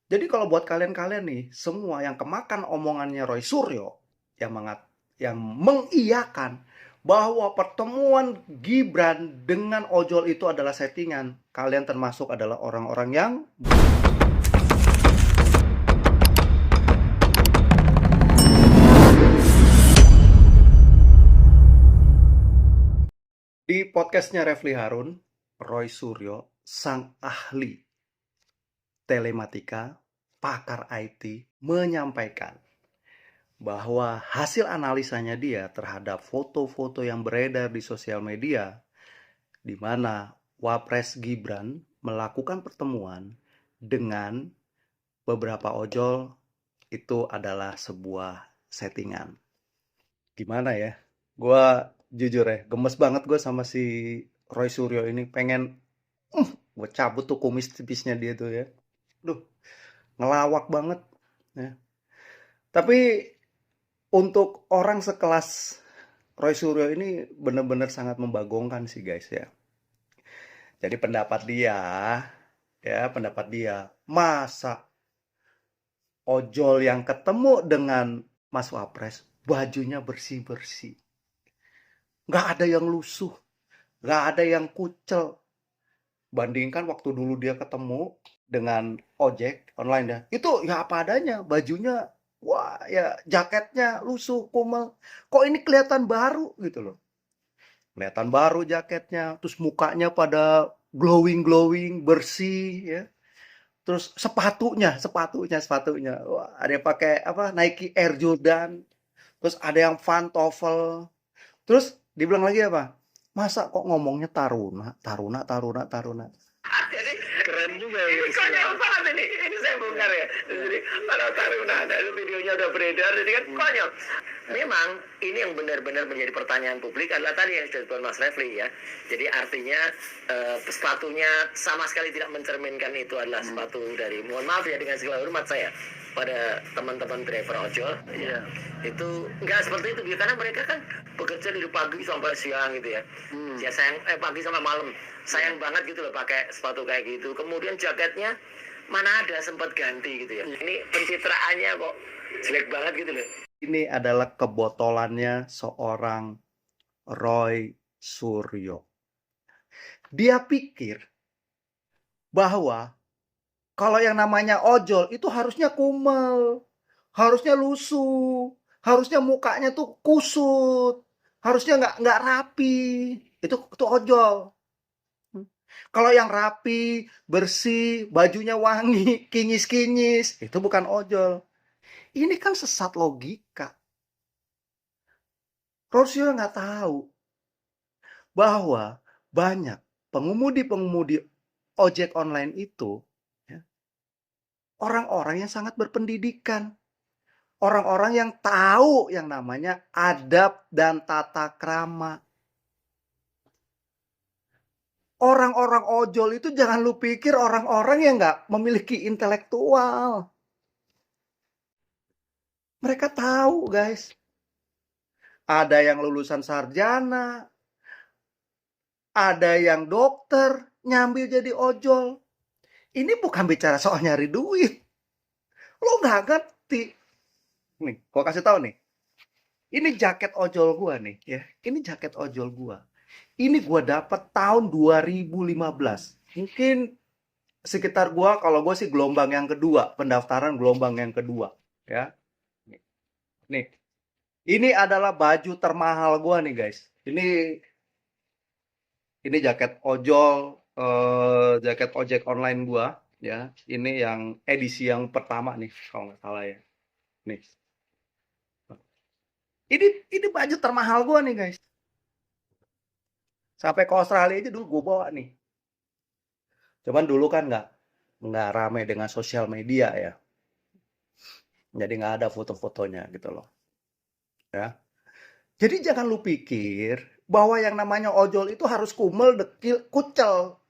Jadi kalau buat kalian-kalian nih, semua yang kemakan omongannya Roy Suryo, yang mengiyakan bahwa pertemuan Gibran dengan ojol itu adalah settingan, kalian termasuk adalah orang-orang yang di podcastnya Refli Harun, Roy Suryo, sang ahli telematika, pakar IT, menyampaikan bahwa hasil analisanya dia terhadap foto-foto yang beredar di sosial media, di mana Wapres Gibran melakukan pertemuan dengan beberapa ojol, itu adalah sebuah settingan. Gimana ya? Gue jujur ya, gemes banget gue sama si Roy Suryo ini. Pengen gue cabut tuh kumis tipisnya dia tuh ya. Duh, ngelawak banget ya. Tapi untuk orang sekelas Roy Suryo ini benar-benar sangat membagongkan sih guys ya. Jadi pendapat dia, masa ojol yang ketemu dengan Mas Wapres bajunya bersih-bersih. Nggak ada yang lusuh, nggak ada yang kucel. Bandingkan waktu dulu dia ketemu dengan ojek online ya. Itu ya apa adanya, bajunya wah ya jaketnya lusuh, kumel. Kok ini kelihatan baru gitu loh. Kelihatan baru jaketnya, terus mukanya pada glowing-glowing, bersih ya. Terus sepatunya. Wah, ada yang pakai apa? Nike Air Jordan. Terus ada yang Pantofel. Terus dibilang lagi apa? Masa kok ngomongnya taruna, taruna, taruna, taruna. Jadi keren juga ya. Ini konyol banget ini saya bongkar ya. Jadi para taruna ada videonya udah beredar, jadi kan konyol. Memang ini yang benar-benar menjadi pertanyaan publik adalah tadi yang disebut Mas Refli ya. Jadi artinya sepatunya sama sekali tidak mencerminkan itu adalah sepatu dari, mohon maaf ya dengan segala hormat saya pada teman-teman driver ojol ya. Itu enggak seperti itu karena mereka kan bekerja dari pagi sampai siang gitu ya. Ya sayang pagi sampai malam. Sayang banget gitu loh pakai sepatu kayak gitu. Kemudian jaketnya mana ada sempat ganti gitu ya. Ini pencitraannya kok jelek banget gitu loh. Ini adalah kebotolannya seorang Roy Suryo. Dia pikir bahwa kalau yang namanya ojol itu harusnya kumel, harusnya lusuh, harusnya mukanya tuh kusut, harusnya nggak rapi. Itu ojol. Kalau yang rapi, bersih, bajunya wangi, kinyis-kinyis, itu bukan ojol. Ini kan sesat logika. Rosyul nggak tahu bahwa banyak pengemudi-pengemudi ojek online itu ya, orang-orang yang sangat berpendidikan. Orang-orang yang tahu yang namanya adab dan tata krama. Orang-orang ojol itu jangan lu pikir orang-orang yang nggak memiliki intelektual. Mereka tahu guys. Ada yang lulusan sarjana, ada yang dokter, nyambil jadi ojol. Ini bukan bicara soal nyari duit. Lo nggak ngerti. Nih, gua kasih tahu nih. Ini jaket ojol gua nih, ya. Ini jaket ojol gua. Ini gua dapat tahun 2015. Mungkin sekitar gua, kalau gua sih gelombang yang kedua, pendaftaran gelombang yang kedua, ya. Nih, ini adalah baju termahal gua nih, guys. Ini jaket ojek online gua, ya. Ini yang edisi yang pertama nih, kalau nggak salah ya. Nih. Ini baju termahal gua nih, guys. Sampai ke Australia aja dulu gua bawa nih. Cuman dulu kan nggak rame dengan sosial media ya. Jadi nggak ada foto-fotonya gitu loh. Ya. Jadi jangan lu pikir bahwa yang namanya ojol itu harus kumel, dekil, kucel.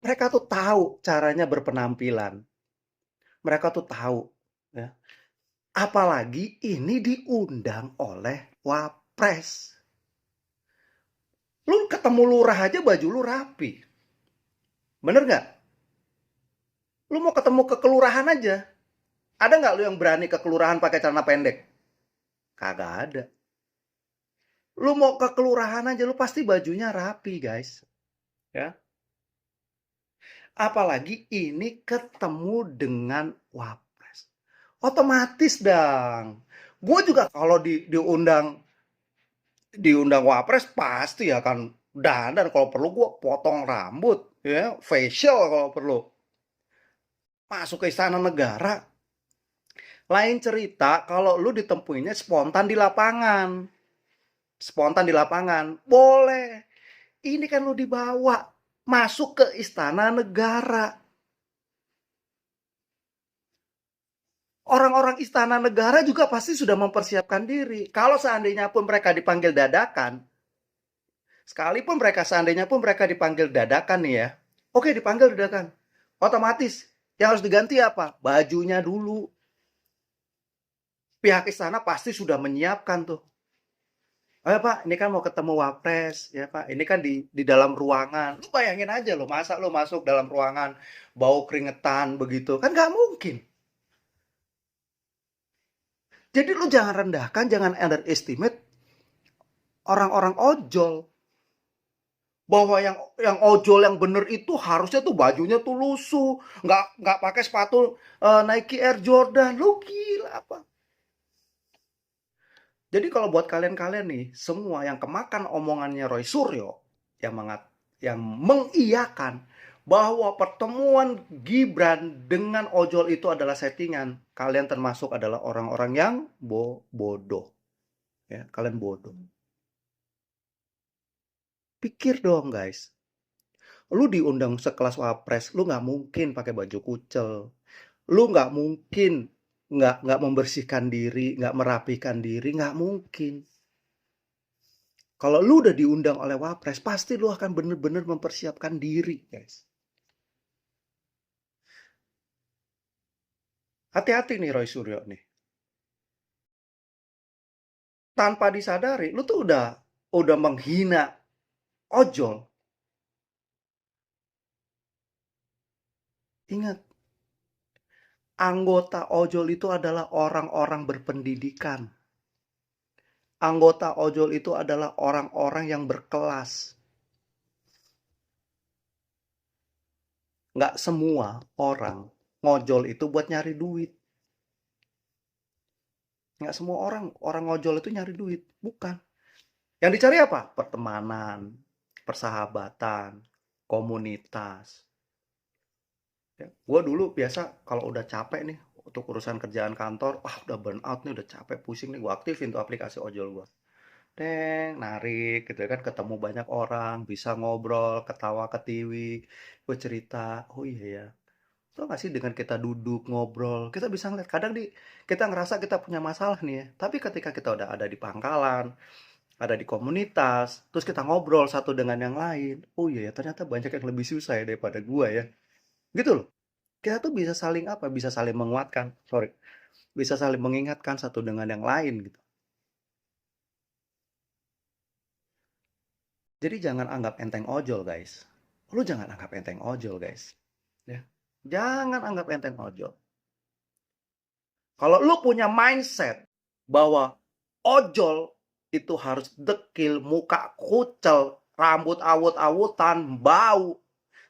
Mereka tuh tahu caranya berpenampilan. Mereka tuh tahu. Ya. Apalagi ini diundang oleh Wapres. Lu ketemu lurah aja baju lu rapi. Bener nggak? Lu mau ketemu ke kelurahan aja. Ada nggak lu yang berani ke kelurahan pakai celana pendek? Kagak ada. Lu mau ke kelurahan aja, lu pasti bajunya rapi, guys. Ya. Apalagi ini ketemu dengan wapres. Otomatis dong. Gue juga kalau diundang wapres pasti akan dandan, kalau perlu gue potong rambut, ya, facial kalau perlu. Masuk ke istana negara. Lain cerita kalau lu ditempuinya spontan di lapangan. Spontan di lapangan. Boleh. Ini kan lu dibawa masuk ke istana negara. Orang-orang istana negara juga pasti sudah mempersiapkan diri. Kalau seandainya pun mereka dipanggil dadakan, sekalipun mereka seandainya pun mereka dipanggil dadakan nih ya. Oke, dipanggil dadakan. Otomatis yang harus diganti apa? Bajunya dulu. Pihak istana pasti sudah menyiapkan tuh. Oh ya Pak, ini kan mau ketemu Wapres, ya Pak. Ini kan di dalam ruangan. Lu bayangin aja lo, masa lo masuk dalam ruangan bau keringetan begitu? Kan nggak mungkin. Jadi lu jangan rendahkan, jangan underestimate orang-orang ojol. Bahwa yang ojol yang bener itu harusnya tuh bajunya tuh lusuh, nggak pakai sepatu Nike Air Jordan. Lu gila apa? Jadi kalau buat kalian-kalian nih, semua yang kemakan omongannya Roy Suryo yang yang mengiyakan bahwa pertemuan Gibran dengan ojol itu adalah settingan, kalian termasuk adalah orang-orang yang bodoh. Ya, kalian bodoh. Pikir dong, guys. Lu diundang sekelas wapres, lu nggak mungkin pakai baju kucel. Lu nggak mungkin nggak membersihkan diri, nggak merapikan diri, nggak mungkin. Kalau lu udah diundang oleh wapres, pasti lu akan bener-bener mempersiapkan diri, guys. Hati-hati nih Roy Suryo nih. Tanpa disadari, lu tuh udah menghina ojol. Ingat, anggota ojol itu adalah orang-orang berpendidikan. Anggota ojol itu adalah orang-orang yang berkelas. Nggak semua orang ngojol itu buat nyari duit. Nggak semua orang ngojol itu nyari duit. Bukan. Yang dicari apa? Pertemanan, persahabatan, komunitas. Ya, gue dulu biasa kalau udah capek nih untuk urusan kerjaan kantor, udah burn out nih, udah capek, pusing nih, gue aktifin tuh aplikasi ojol gue. Deng, narik gitu kan, ketemu banyak orang, bisa ngobrol, ketawa ketiwi, gue cerita, oh iya ya, tau gak sih dengan kita duduk ngobrol, kita bisa ngeliat, kadang kita ngerasa kita punya masalah nih ya, tapi ketika kita udah ada di pangkalan, ada di komunitas, terus kita ngobrol satu dengan yang lain, oh iya ya, ternyata banyak yang lebih susah ya daripada gue ya, gitu loh. Kita tuh bisa saling apa? Bisa saling menguatkan, sorry, bisa saling mengingatkan satu dengan yang lain gitu. Jadi jangan anggap enteng ojol, guys. Lu jangan anggap enteng ojol, guys. Ya. Jangan anggap enteng ojol. Kalau lu punya mindset bahwa ojol itu harus dekil, muka kucel, rambut awut-awutan, bau,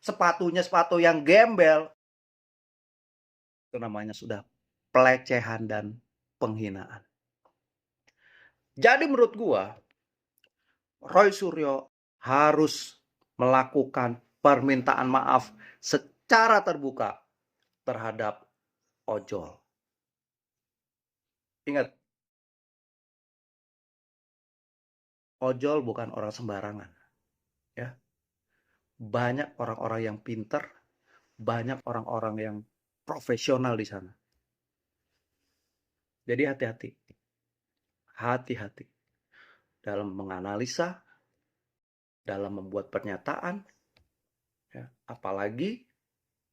sepatunya sepatu yang gembel, itu namanya sudah pelecehan dan penghinaan. Jadi menurut gua, Roy Suryo harus melakukan permintaan maaf secara terbuka terhadap ojol. Ingat, ojol bukan orang sembarangan. Ya, banyak orang-orang yang pinter, banyak orang-orang yang profesional di sana. Jadi hati-hati, hati-hati dalam menganalisa, dalam membuat pernyataan, ya, apalagi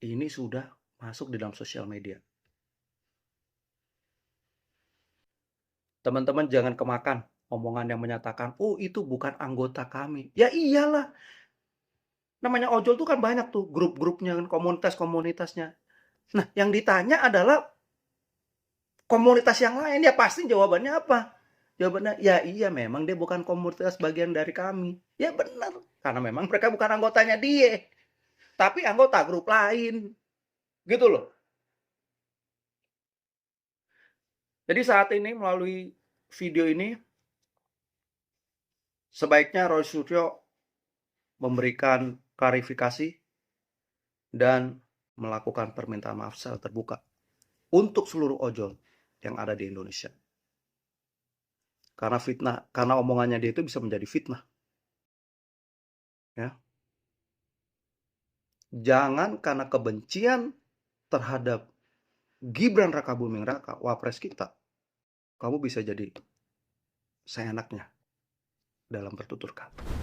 ini sudah masuk di dalam sosial media. Teman-teman jangan kemakan omongan yang menyatakan, oh itu bukan anggota kami. Ya iyalah, namanya ojol tuh kan banyak tuh grup-grupnya, komunitas-komunitasnya. Nah, yang ditanya adalah komunitas yang lain, ya pasti jawabannya apa? Jawabannya, ya iya memang dia bukan komunitas bagian dari kami. Ya benar, karena memang mereka bukan anggotanya dia, tapi anggota grup lain. Gitu loh. Jadi saat ini melalui video ini, sebaiknya Roy Suryo memberikan klarifikasi dan melakukan permintaan maaf secara terbuka untuk seluruh ojol yang ada di Indonesia. Karena omongannya dia itu bisa menjadi fitnah. Ya. Jangan karena kebencian terhadap Gibran Rakabuming Raka, wapres kita, kamu bisa jadi seenaknya dalam bertutur kata.